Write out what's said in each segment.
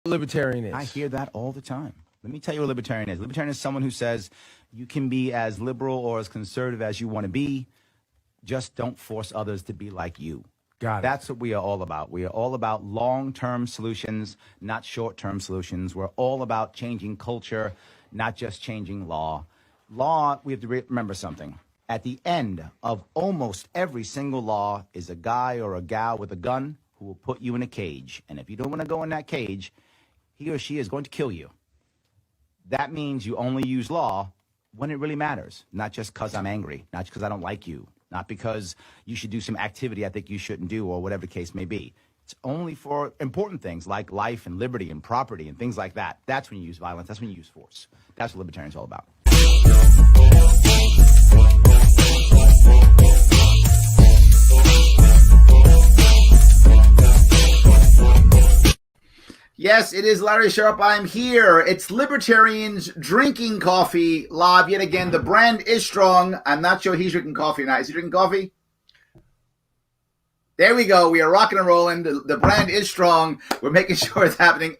Libertarian is. I hear that all the time. Let me tell you what a libertarian is. Libertarian is someone who says you can be as liberal or as conservative as you want to be. Just don't force others to be like you. Got it. That's what we are all about. We are all about long-term solutions, not short-term solutions. We're all about changing culture, not just changing law. Law, we have to remember something. At the end of almost every single law is a guy or a gal with a gun who will put you in a cage. And if you don't want to go in that cage, he or she is going to kill you. That means you only use law when it really matters, not just because I'm angry, not just because I don't like you, not because you should do some activity I think you shouldn't do, or whatever the case may be. It's only for important things like life and liberty and property and things like that. That's when you use violence. That's when you use force. That's what libertarians are all about. Yes, it is Larry Sharpe. I'm here. It's Libertarians Drinking Coffee live yet again. The brand is strong. I'm not sure he's drinking coffee or not. Is he drinking coffee? There we go. We are rocking and rolling. The brand is strong. We're making sure it's happening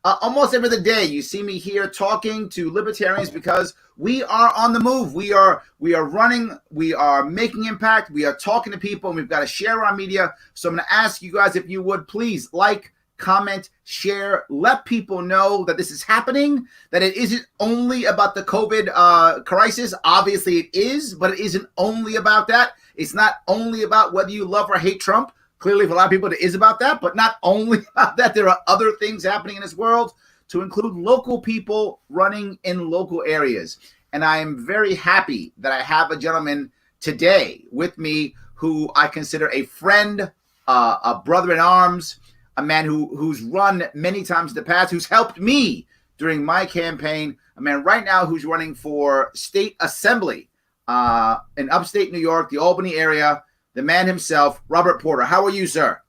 almost every other day. You see me here talking to libertarians because we are on the move. We are running. We are making impact. We are talking to people, and we've got to share our media. So I'm going to ask you guys if you would please like, comment, share, let people know that this is happening, that it isn't only about the COVID crisis. Obviously it is, but it isn't only about that. It's not only about whether you love or hate Trump. Clearly for a lot of people it is about that, but not only about that. There are other things happening in this world, to include local people running in local areas. And I am very happy that I have a gentleman today with me who I consider a friend, a brother in arms, a man who's run many times in the past, who's helped me during my campaign, a man right now who's running for state assembly in upstate New York, the Albany area, the man himself, Robert Porter. How are you, sir?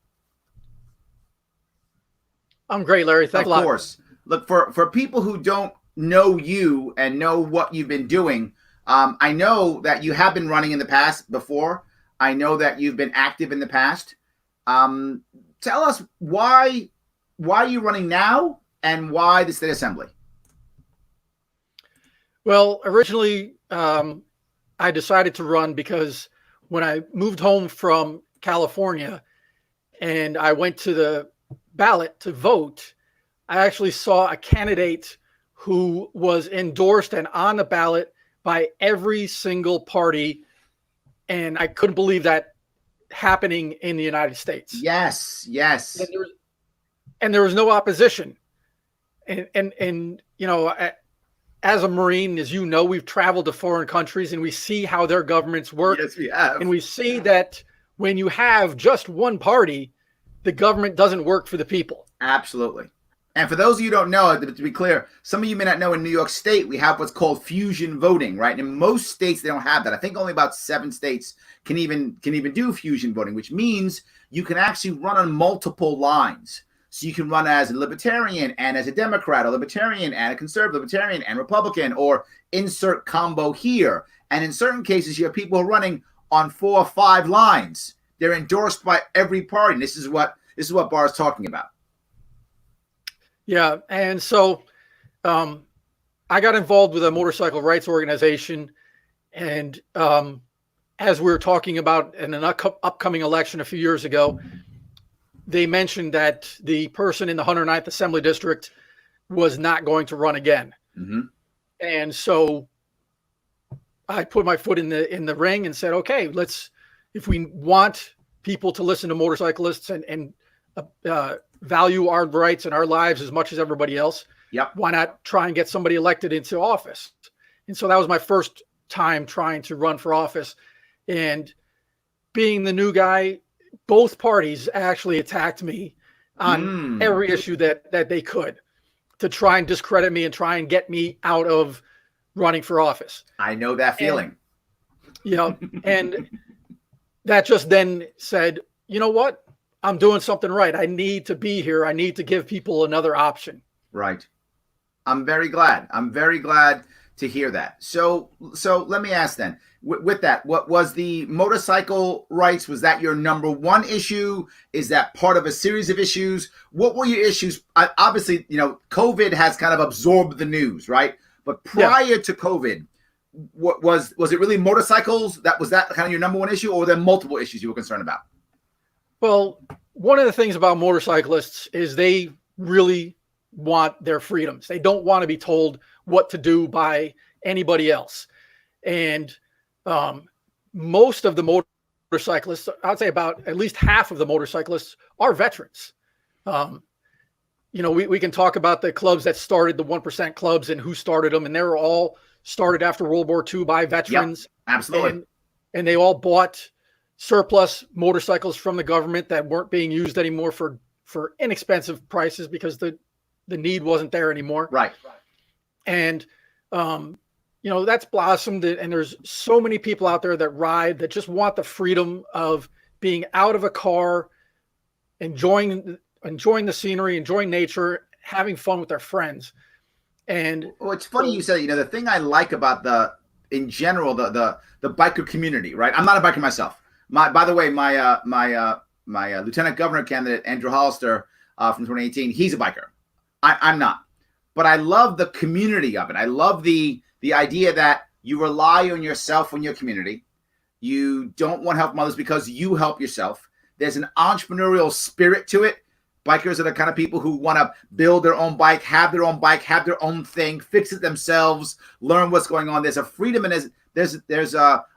I'm great, Larry. Thanks a lot. Of course. Look, for people who don't know you and know what you've been doing, I know that you have been running in the past before. I know that you've been active in the past. Tell us why are you running now and why the state assembly? Well, originally I decided to run because when I moved home from California and I went to the ballot to vote, I actually saw a candidate who was endorsed and on the ballot by every single party. And I couldn't believe that happening in the United States. Yes. And there was no opposition. And you know, as a Marine, as you know, we've traveled to foreign countries and we see how their governments work. Yes, we have. And we see that when you have just one party, the government doesn't work for the people. Absolutely. And for those of you who don't know, to be clear, some of you may not know, in New York State, we have what's called fusion voting, right? And in most states, they don't have that. I think only about 7 states can even do fusion voting, which means you can actually run on multiple lines. So you can run as a libertarian and as a Democrat, a libertarian and a conservative, libertarian and Republican, or insert combo here. And in certain cases, you have people who are running on 4 or 5 lines. They're endorsed by every party. And this is what Bar's talking about. Yeah. And so I got involved with a motorcycle rights organization. And as we were talking about in an upcoming election a few years ago, they mentioned that the person in the 109th Assembly District was not going to run again. Mm-hmm. And so I put my foot in the ring and said, okay, if we want people to listen to motorcyclists and value our rights and our lives as much as everybody else, yep, why not try and get somebody elected into office? And so that was my first time trying to run for office. And being the new guy, both parties actually attacked me on every issue that they could to try and discredit me and try and get me out of running for office. I know that feeling. And that just then said, you know what? I'm doing something right. I need to be here. I need to give people another option. Right. I'm very glad to hear that. So let me ask then, with that, what was the motorcycle rights? Was that your number one issue? Is that part of a series of issues? What were your issues? Obviously, COVID has kind of absorbed the news, right? But prior to COVID, what was it really motorcycles? Was that kind of your number one issue, or were there multiple issues you were concerned about? Well, one of the things about motorcyclists is they really want their freedoms. They don't want to be told what to do by anybody else. And most of the motorcyclists, I'd say about at least half of the motorcyclists, are veterans. We can talk about the clubs that started the 1% clubs and who started them, and they were all started after World War II by veterans. Yep, absolutely. And they all bought surplus motorcycles from the government that weren't being used anymore for inexpensive prices because the need wasn't there anymore. Right. And, that's blossomed, and there's so many people out there that ride that just want the freedom of being out of a car, enjoying the scenery, enjoying nature, having fun with their friends. And it's funny you said, the thing I like about the biker community, right? I'm not a biker myself. By the way, my lieutenant governor candidate, Andrew Hollister, from 2018, he's a biker. I'm not, but I love the community of it. I love the idea that you rely on yourself and your community. You don't want help from others because you help yourself. There's an entrepreneurial spirit to it. Bikers are the kind of people who want to build their own bike, have their own thing, fix it themselves, learn what's going on. There's a freedom, and there's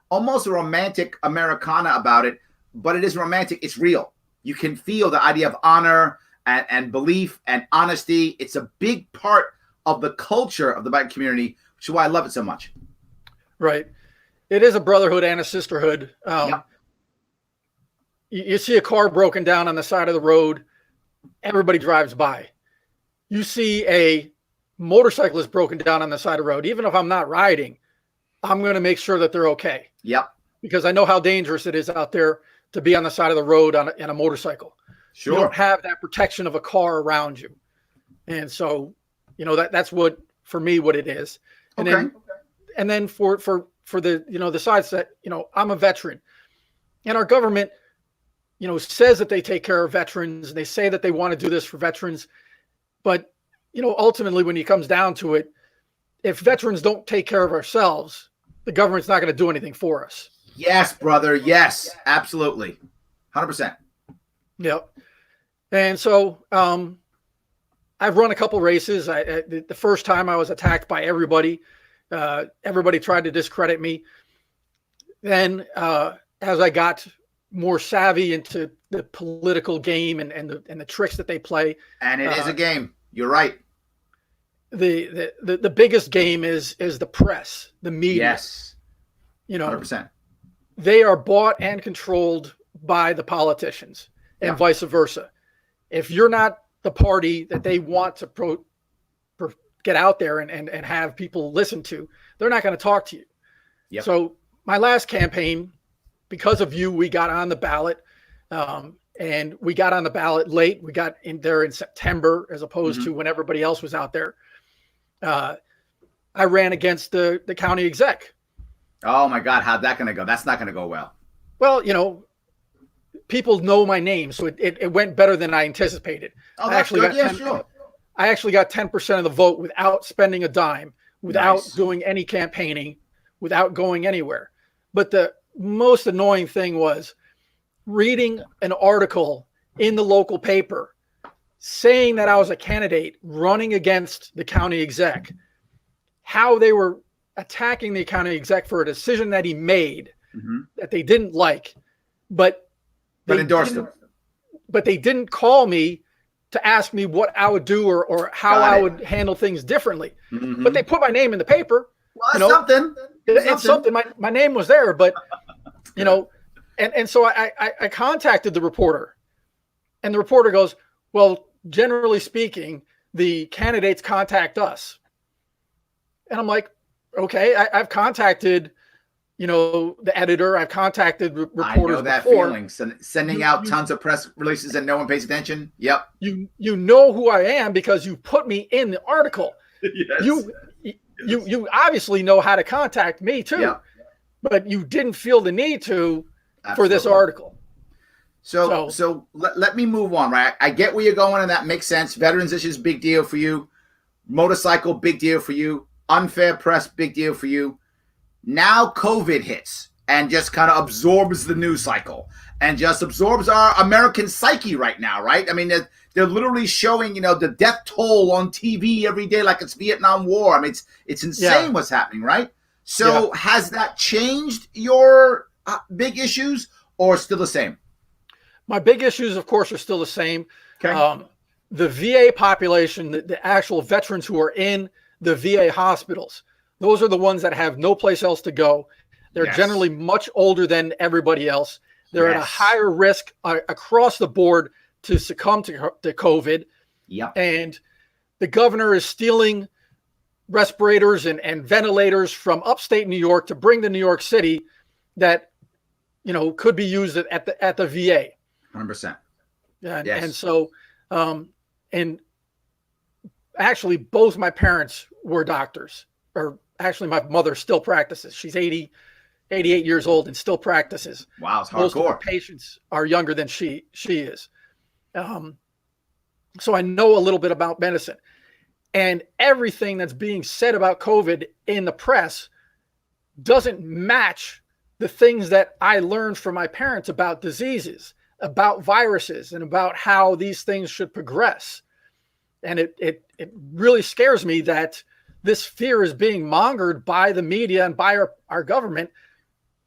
almost a romantic Americana about it, but it is romantic. It's real. You can feel the idea of honor and belief and honesty. It's a big part of the culture of the bike community, which is why I love it so much. Right. It is a brotherhood and a sisterhood. You see a car broken down on the side of the road, everybody drives by. You see a motorcyclist broken down on the side of the road, even if I'm not riding, I'm going to make sure that they're okay. Yep. Because I know how dangerous it is out there to be on the side of the road in a motorcycle. Sure. You don't have that protection of a car around you. And so, that's what, for me, what it is. And then for the, the sides that, I'm a veteran, and our government, says that they take care of veterans, and they say that they want to do this for veterans. But, ultimately, when it comes down to it, if veterans don't take care of ourselves, the government's not going to do anything for us. Yes, brother. Yes, absolutely. 100%. Yep. And so I've run a couple races. The first time I was attacked by everybody. Everybody tried to discredit me. Then as I got more savvy into the political game and the tricks that they play. And it is a game. You're right. The biggest game is the press, the media. Yes. 100%. They are bought and controlled by the politicians, and vice versa. If you're not the party that they want to get out there and have people listen to, they're not going to talk to you. Yep. So my last campaign, because of you, we got on the ballot, and we got on the ballot late. We got in there in September as opposed to when everybody else was out there. I ran against the county exec. Oh my God, how's that going to go? That's not going to go well. Well, people know my name, so it went better than I anticipated. Oh, that's good. Yeah, sure. I actually got 10% of the vote without spending a dime, without doing any campaigning, without going anywhere. But the most annoying thing was reading an article in the local paper saying that I was a candidate running against the county exec, how they were attacking the county exec for a decision that he made that they didn't like, but endorsed him. But they didn't call me to ask me what I would do or how I would handle things differently. But they put my name in the paper. Well, that's something. It's something. My name was there, but and so I contacted the reporter, and the reporter goes, "Well, generally speaking, the candidates contact us." And I'm like, okay, I've contacted, the editor. I've contacted reporters. I know that before. feeling. Sending out tons of press releases and no one pays attention. Yep. You know who I am because you put me in the article. Yes. you obviously know how to contact me too, Yeah, but you didn't feel the need to for this absolutely. article. So let me move on, right? I get where you're going, and that makes sense. Veterans issues, big deal for you. Motorcycle, big deal for you. Unfair press, big deal for you. Now COVID hits and just kind of absorbs the news cycle and just absorbs our American psyche right now, right? I mean, they're literally showing, the death toll on TV every day like it's Vietnam War. I mean, it's insane what's happening, right? So has that changed your big issues or still the same? My big issues, of course, are still the same. Okay. The VA population, the actual veterans who are in the VA hospitals, those are the ones that have no place else to go. They're generally much older than everybody else. They're at a higher risk across the board to succumb to COVID. Yep. And the governor is stealing respirators and ventilators from upstate New York to bring to New York City that, could be used at the VA. 100%. And so, and actually both my parents were doctors, or actually my mother still practices. She's 88 years old and still practices. Wow, it's hardcore. Most of her patients are younger than she is. So I know a little bit about medicine, and everything that's being said about COVID in the press doesn't match the things that I learned from my parents about diseases, about viruses, and about how these things should progress. And it really scares me that this fear is being mongered by the media and by our government.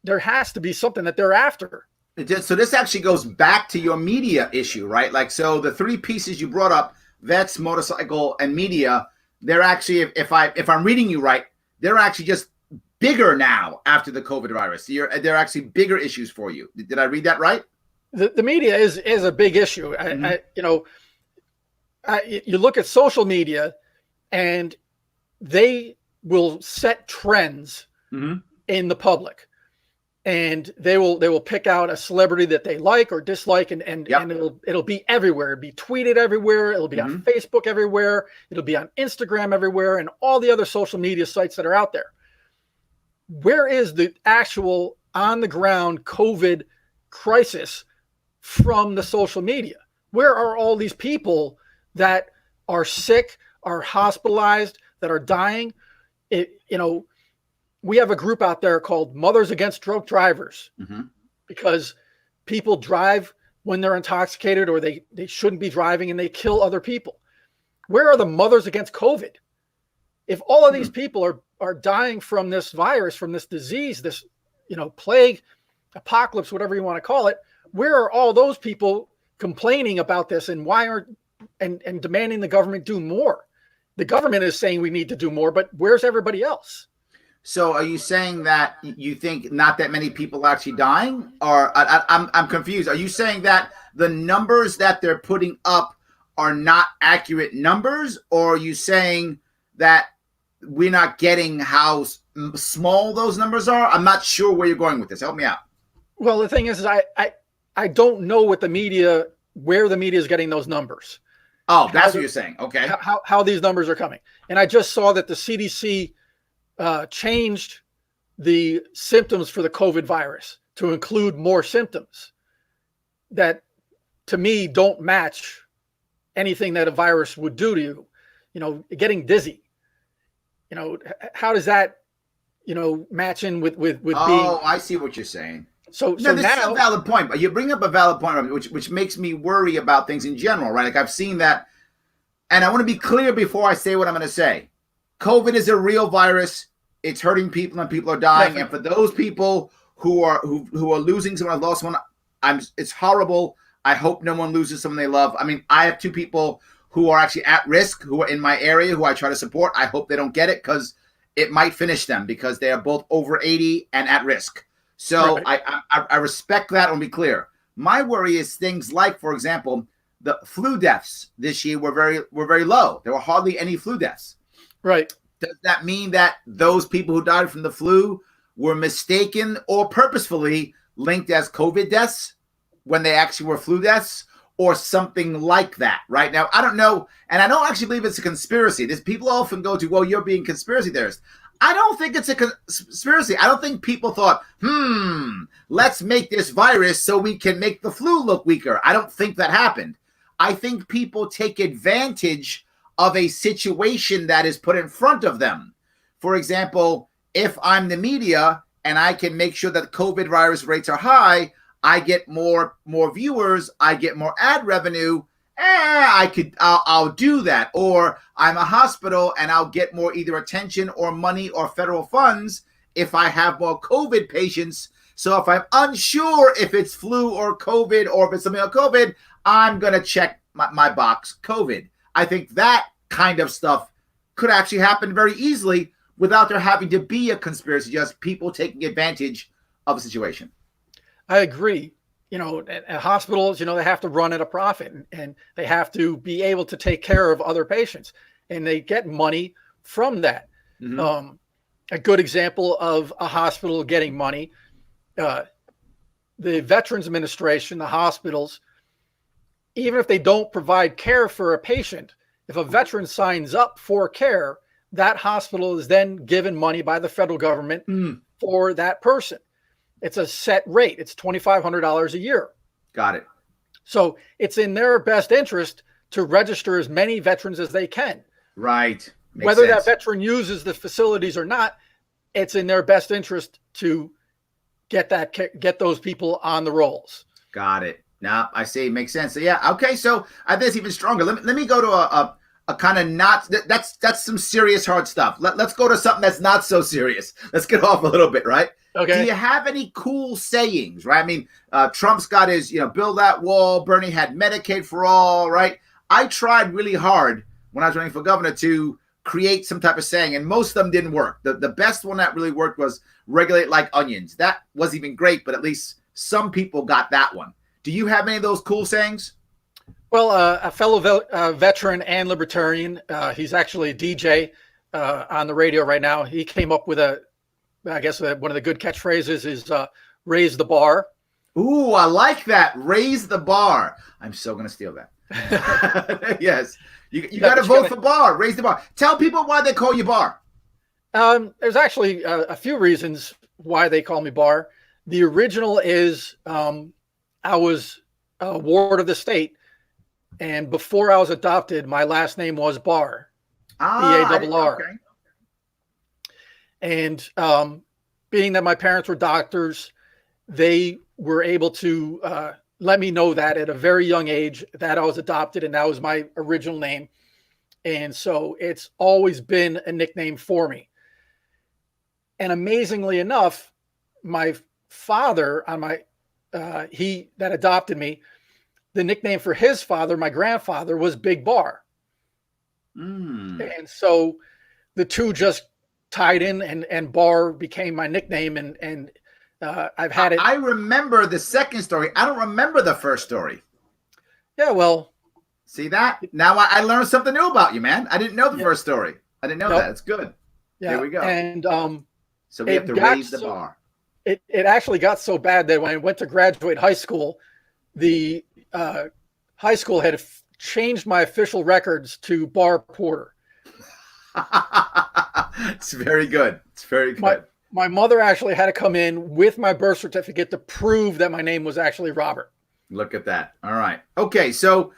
There has to be something that they're after. So this actually goes back to your media issue, right? Like, so the three pieces you brought up, vets, motorcycle, and media, they're actually, if I'm reading you right, they're actually just bigger now after the COVID virus. They're actually bigger issues for you. Did I read that right? The media is a big issue. You look at social media, and they will set trends in the public, and they will pick out a celebrity that they like or dislike, and it'll be everywhere. It'll be tweeted everywhere. It'll be on Facebook everywhere. It'll be on Instagram everywhere, and all the other social media sites that are out there. Where is the actual on the ground COVID crisis from the social media? Where are all these people that are sick, are hospitalized, that are dying? We have a group out there called Mothers Against Drunk Drivers, because people drive when they're intoxicated, or they shouldn't be driving, and they kill other people. Where are the Mothers Against COVID? If all of these people are dying from this virus, from this disease, this plague, apocalypse, whatever you want to call it, where are all those people complaining about this, and why aren't and demanding the government do more? The government is saying we need to do more, but where's everybody else? So are you saying that you think not that many people are actually dying? Or I'm confused. Are you saying that the numbers that they're putting up are not accurate numbers? Or are you saying that we're not getting how small those numbers are? I'm not sure where you're going with this. Help me out. Well, the thing is I don't know where the media is getting those numbers. Oh, that's what you're saying. Okay. How these numbers are coming. And I just saw that the CDC changed the symptoms for the COVID virus to include more symptoms that, to me, don't match anything that a virus would do to you. Getting dizzy. How does that, match in with being? Oh, I see what you're saying. So this is now, a valid point, but you bring up a valid point, which makes me worry about things in general, right? Like, I've seen that, and I want to be clear before I say what I'm going to say. COVID is a real virus. It's hurting people, and people are dying. Definitely. And for those people who are losing someone, I've lost one, it's horrible. I hope no one loses someone they love. I mean, I have two people who are actually at risk, who are in my area, who I try to support. I hope they don't get it, because it might finish them, because they are both over 80 and at risk. So right. I respect that, and be clear. My worry is things like, for example, the flu deaths this year were very low. There were hardly any flu deaths. Right. Does that mean that those people who died from the flu were mistaken or purposefully linked as COVID deaths when they actually were flu deaths? or something like that. Right now, I don't know, and I don't actually believe it's a conspiracy. This people often go to, well, you're being conspiracy theorist. I don't think it's a conspiracy. I don't think people thought, let's make this virus so we can make the flu look weaker. I don't think that happened. I think people take advantage of a situation that is put in front of them. For example, if I'm the media and I can make sure that COVID virus rates are high, I get more viewers, I get more ad revenue. I'll do that. Or I'm a hospital and I'll get more either attention or money or federal funds if I have more COVID patients. So if I'm unsure if it's flu or COVID or if it's something like COVID, I'm going to check my box COVID. I think that kind of stuff could actually happen very easily without there having to be a conspiracy, just people taking advantage of a situation. I agree. At hospitals, they have to run at a profit and they have to be able to take care of other patients, and they get money from that. Mm-hmm. A good example of a hospital getting money, the Veterans Administration, the hospitals, even if they don't provide care for a patient, if a veteran signs up for care, that hospital is then given money by the federal government for that person. It's a set rate. It's $2,500 a year. Got it. So it's in their best interest to register as many veterans as they can. Right. Makes Whether sense. that veteran uses the facilities or not, it's in their best interest to get those people on the rolls. Got it. Now I see. Makes sense. So, yeah. Okay. So I think it's even stronger. Let me go to a kind of not, that's some serious hard stuff. Let's go to something that's not so serious. Let's get off a little bit, right? Okay. Do you have any cool sayings, right? I mean, Trump's got his, build that wall. Bernie had Medicaid for all, right? I tried really hard when I was running for governor to create some type of saying, and most of them didn't work. The best one that really worked was regulate like onions. That wasn't even great, but at least some people got that one. Do you have any of those cool sayings? Well, a fellow veteran and libertarian, he's actually a DJ on the radio right now. He came up with one of the good catchphrases is raise the bar. Ooh, I like that. Raise the bar. I'm so going to steal that. Yes. You got to vote for bar. Raise the bar. Tell people why they call you Bar. There's actually a few reasons why they call me Bar. The original is I was a ward of the state. And before I was adopted, my last name was Barr, B-A-R-R. Okay. And being that my parents were doctors, they were able to let me know that at a very young age that I was adopted, and that was my original name. And so it's always been a nickname for me. And amazingly enough, my father, he that adopted me, the nickname for his father, my grandfather, was Big Bar. And so the two just tied in, and Bar became my nickname. And I've had it. I remember the second story. I don't remember the first story. Yeah, well. See that? Now I learned something new about you, man. I didn't know the first story. I didn't know that. It's good. Yeah. There we go. And so we have to raise the bar. It actually got so bad that when I went to graduate high school, the high school had changed my official records to Bar Porter. It's very good. It's very good. My mother actually had to come in with my birth certificate to prove that my name was actually Robert. Look at that. All right. Okay. So,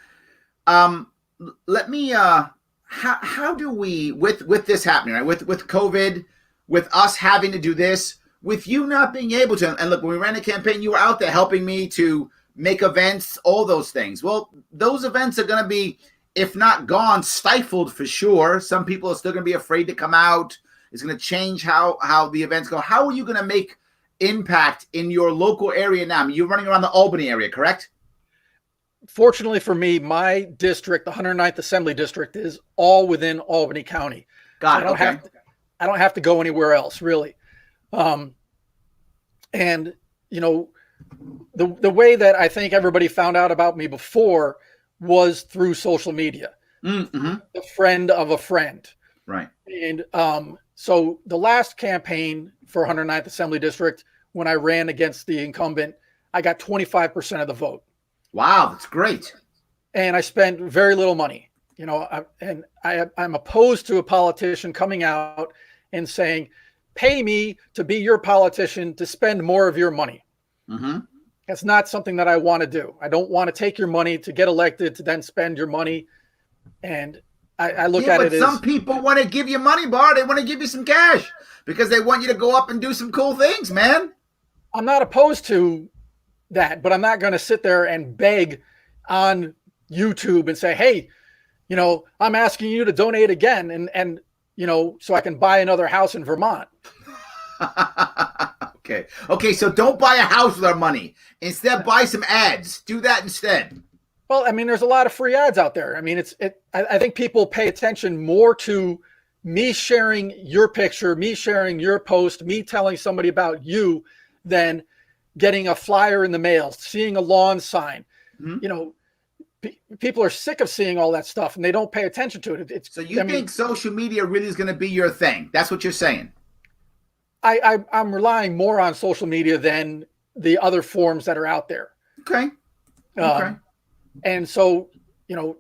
let me, how do we, with this happening, right? With COVID, with us having to do this, with you not being able to, and look, when we ran a campaign, you were out there helping me to make events, all those things. Well, those events are going to be, if not gone, stifled for sure. Some people are still going to be afraid to come out. It's going to change how the events go. How are you going to make impact in your local area now? I mean, you're running around the Albany area, correct? Fortunately for me, my district, the 109th Assembly District, is all within Albany County. Got it. I don't have to go anywhere else, really. And, you know, the way that I think everybody found out about me before was through social media. Mm-hmm. A friend of a friend. Right. And so the last campaign for 109th Assembly District, when I ran against the incumbent, I got 25% of the vote. Wow, that's great. and I spend very little money. I'm opposed to a politician coming out and saying, pay me to be your politician to spend more of your money. Mm-hmm. That's not something that I want to do. I don't want to take your money to get elected to then spend your money. And I look at it as some people want to give you money, Bar. They want to give you some cash because they want you to go up and do some cool things, man. I'm not opposed to that, but I'm not going to sit there and beg on YouTube and say, hey, I'm asking you to donate again and so I can buy another house in Vermont. Okay. So don't buy a house with our money. Instead, buy some ads. Do that instead. Well, I mean, there's a lot of free ads out there. I mean, I think people pay attention more to me sharing your picture, me sharing your post, me telling somebody about you than getting a flyer in the mail, seeing a lawn sign. Mm-hmm. People are sick of seeing all that stuff and they don't pay attention to it. So you think social media really is going to be your thing? That's what you're saying. I'm relying more on social media than the other forms that are out there. Okay. And so,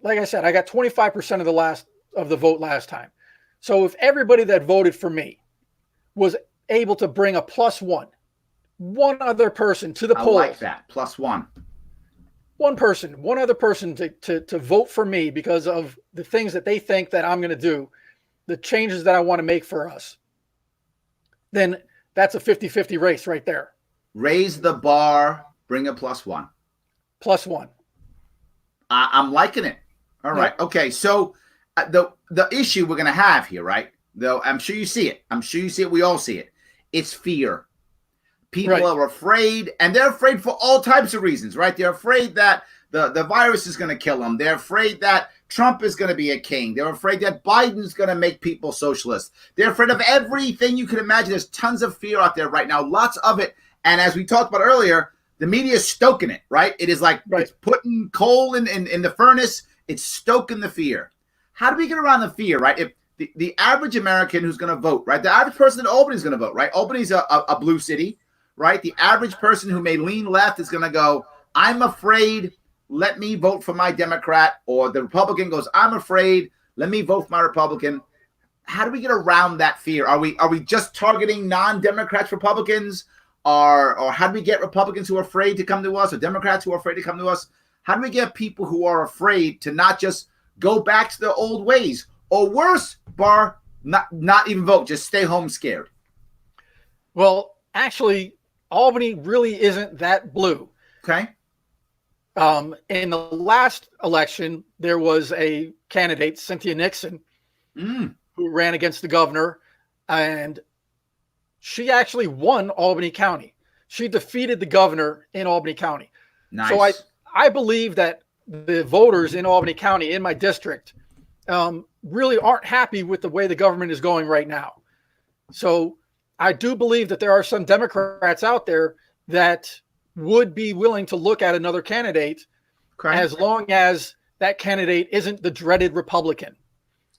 like I said, I got 25% of the vote last time. So if everybody that voted for me was able to bring a +1, one other person to the polls. I like that. +1. One other person to vote for me because of the things that they think that I'm going to do, the changes that I want to make for us, then that's a 50-50 race right there. Raise the bar, bring a +1. +1. I'm liking it. All right. Yeah. Okay. So the issue we're going to have here, right? Though I'm sure you see it. We all see it. It's fear. People are afraid, and they're afraid for all types of reasons, right? They're afraid that the virus is going to kill them. They're afraid that Trump is going to be a king. They're afraid that Biden's going to make people socialist. They're afraid of everything you can imagine. There's tons of fear out there right now, lots of it. And as we talked about earlier, the media is stoking it, right? It is like It's putting coal in the furnace. It's stoking the fear. How do we get around the fear, right? If the average American who's going to vote, right? The average person in Albany is going to vote, right? Albany's a blue city, right? The average person who may lean left is going to go, I'm afraid, let me vote for my Democrat. Or the Republican goes, I'm afraid, let me vote for my Republican. How do we get around that fear? Are we just targeting non-Democrats, Republicans? Or how do we get Republicans who are afraid to come to us, or Democrats who are afraid to come to us? How do we get people who are afraid to not just go back to their old ways, or worse, not even vote, just stay home scared? Well, actually, Albany really isn't that blue. Okay. In the last election, there was a candidate, Cynthia Nixon, who ran against the governor, and she actually won Albany County. She defeated the governor in Albany County. Nice. So I believe that the voters in Albany County, in my district, really aren't happy with the way the government is going right now. So I do believe that there are some Democrats out there that would be willing to look at another candidate as long as that candidate isn't the dreaded Republican.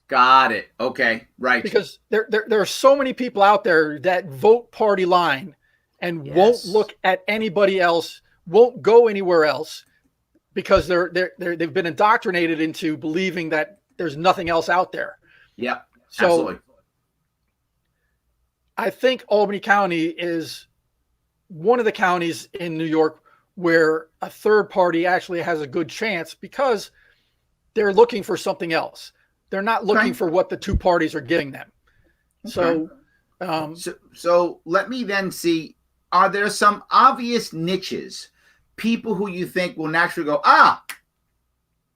Got it. Okay. Right. Because there are so many people out there that vote party line and won't look at anybody else, won't go anywhere else, because they've been indoctrinated into believing that there's nothing else out there. Yep. So absolutely. I think Albany County is one of the counties in New York where a third party actually has a good chance because they're looking for something else. They're not looking for what the two parties are giving them. So let me then see, are there some obvious niches, people who you think will naturally go,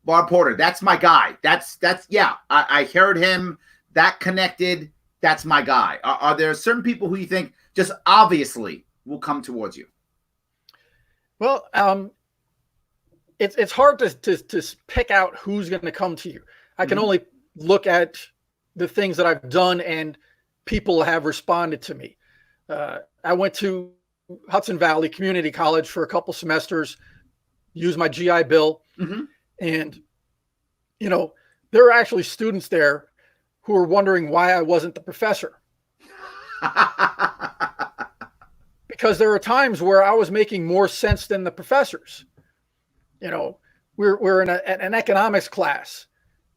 Bob Porter, that's my guy. I heard him, that connected, that's my guy. Are there certain people who you think just obviously will come towards you? Well, it's hard to pick out who's going to come to you. I can only look at the things that I've done and people have responded to me. I went to Hudson Valley Community College for a couple semesters, used my GI Bill. And, there are actually students there who are wondering why I wasn't the professor. Because there are times where I was making more sense than the professors. we're in an economics class,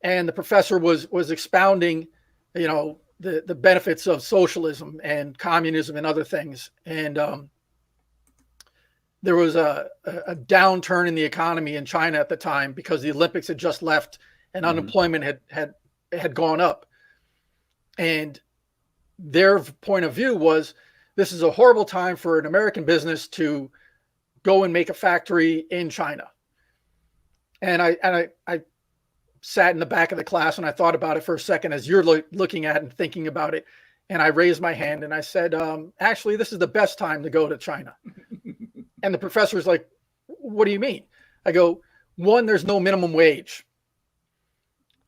and the professor was expounding, the benefits of socialism and communism and other things. And there was a downturn in the economy in China at the time because the Olympics had just left and unemployment had gone up. And their point of view was, this is a horrible time for an American business to go and make a factory in China. And I sat in the back of the class and I thought about it for a second as you're looking at and thinking about it. And I raised my hand and I said, actually, this is the best time to go to China. And the professor was like, what do you mean? I go, 1, there's no minimum wage.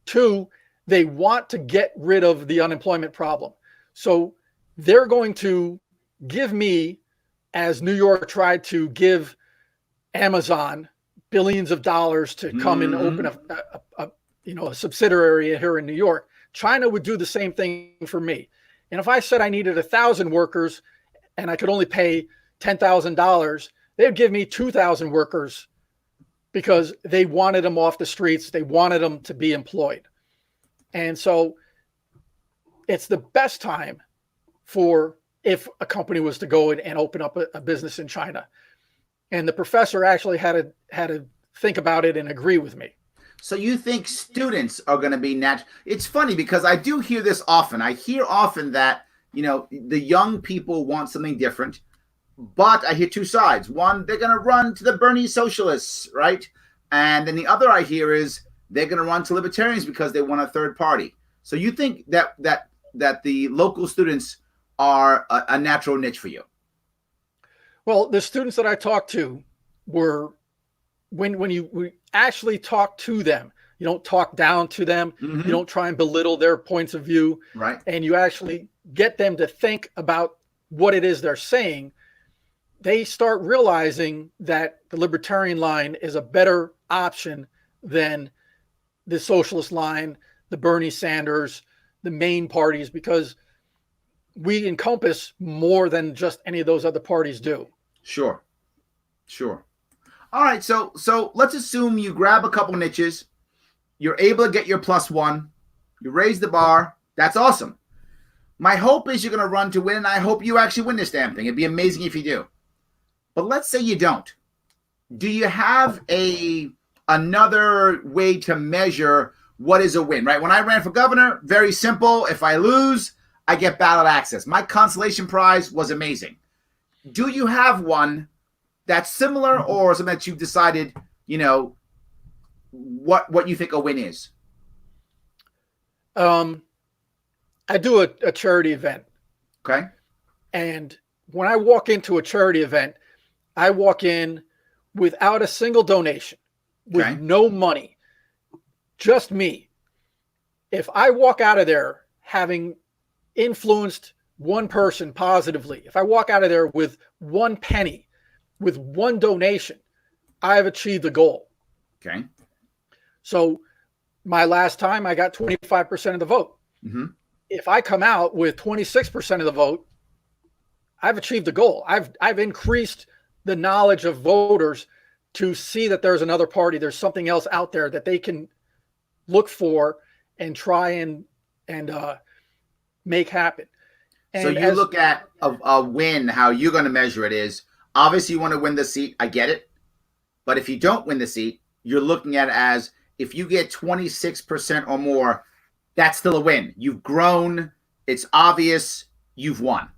2, they want to get rid of the unemployment problem. So they're going to give me, as New York tried to give Amazon billions of dollars to come and open a subsidiary here in New York, China would do the same thing for me. And if I said I needed 1,000 workers and I could only pay $10,000, they would give me 2,000 workers because they wanted them off the streets. They wanted them to be employed. And so it's the best time for if a company was to go and open up a business in China. And the professor actually had to think about it and agree with me. So you think students are going to be It's funny because I do hear this often. I hear often that, the young people want something different, but I hear two sides. One, they're going to run to the Bernie socialists, right? And then the other I hear is they're going to run to libertarians because they want a third party. So you think that the local students are a natural niche for you? Well, the students that I talked to were, when you actually talk to them, you don't talk down to them. You don't try and belittle their points of view. Right. And you actually get them to think about what it is they're saying. They start realizing that the libertarian line is a better option than the socialist line, the Bernie Sanders, the main parties, because we encompass more than just any of those other parties do. Sure. All right. So let's assume you grab a couple niches. You're able to get your +1. You raise the bar. That's awesome. My hope is you're going to run to win, and I hope you actually win this damn thing. It'd be amazing if you do. But let's say you don't. Do you have another way to measure what is a win, right? When I ran for governor, very simple. If I lose, I get ballot access. My consolation prize was amazing. Do you have one that's similar, or something that you've decided, what you think a win is? I do a charity event. Okay. And when I walk into a charity event, I walk in without a single donation, with no money, just me. If I walk out of there having influenced one person positively, if I walk out of there with 1 penny, with 1 donation, I've achieved the goal. Okay. So my last time I got 25% of the vote. If I come out with 26% of the vote, I've achieved the goal. I've increased the knowledge of voters to see that there's another party, there's something else out there that they can look for and try and make happen. And so you look at a win, how you're going to measure it is, obviously you want to win the seat. I get it. But if you don't win the seat, you're looking at it as, if you get 26% or more, that's still a win. You've grown. It's obvious. You've won.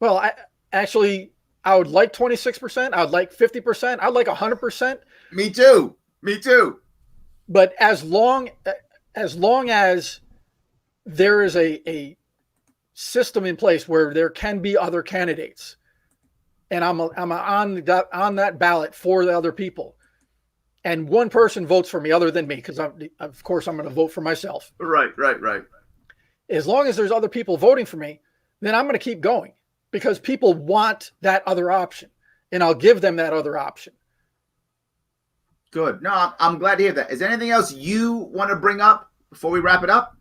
Well, I would like 26%. I would like 50%. I'd like 100%. Me too. But as long as there is a system in place where there can be other candidates, and I'm on that ballot for the other people, and one person votes for me other than me, because of course I'm going to vote for myself. Right. As long as there's other people voting for me, then I'm going to keep going, because people want that other option, and I'll give them that other option. Good. No, I'm glad to hear that. Is there anything else you want to bring up before we wrap it up?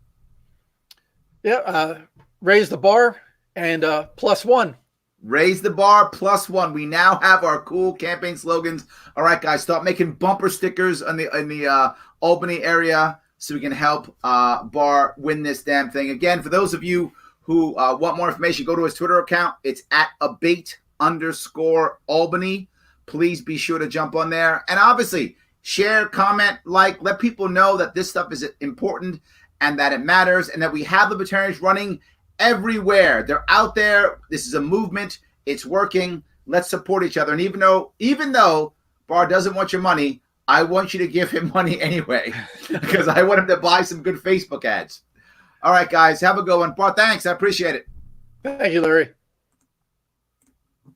Yeah. Raise the bar and +1. Raise the bar +1. We now have our cool campaign slogans. All right, guys, start making bumper stickers in the Albany area so we can help Bar win this damn thing. Again, for those of you who want more information, go to his Twitter account. It's at abate_Albany. Please be sure to jump on there. And obviously, share, comment, like, let people know that this stuff is important and that it matters and that we have libertarians running everywhere. They're out there. This is a movement. It's working. Let's support each other. And even though Bar doesn't want your money, I want you to give him money anyway because I want him to buy some good Facebook ads. All right, guys, have a good one. Bar, thanks. I appreciate it. Thank you, Larry.